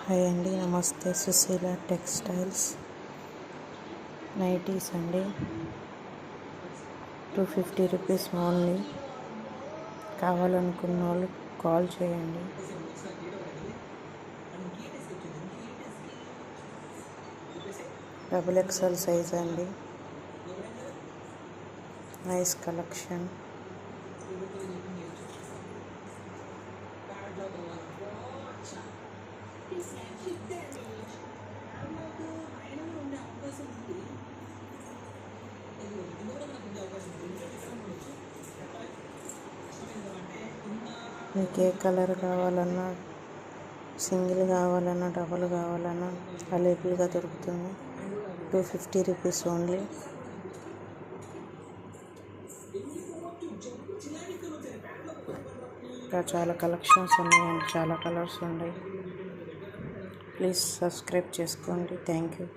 Hi అండి, నమస్తే. Susheela textiles nighties అండి. 250 రూపీస్ ఓన్లీ. కావాలనుకున్న వాళ్ళు కాల్ చేయండి. XXL సైజ్ అండి. Nice collection. మీకు ఏ కలర్ కావాలన్నా, సింగిల్ కావాలన్నా, డబుల్ కావాలన్నా అవైలబుల్గా దొరుకుతుంది. 250 రూపీస్ ఓన్లీ. ఇంకా చాలా కలెక్షన్స్ ఉన్నాయండి, చాలా కలర్స్ ఉన్నాయి. ప్లీజ్ సబ్స్క్రైబ్ చేసుకోండి. Thank you.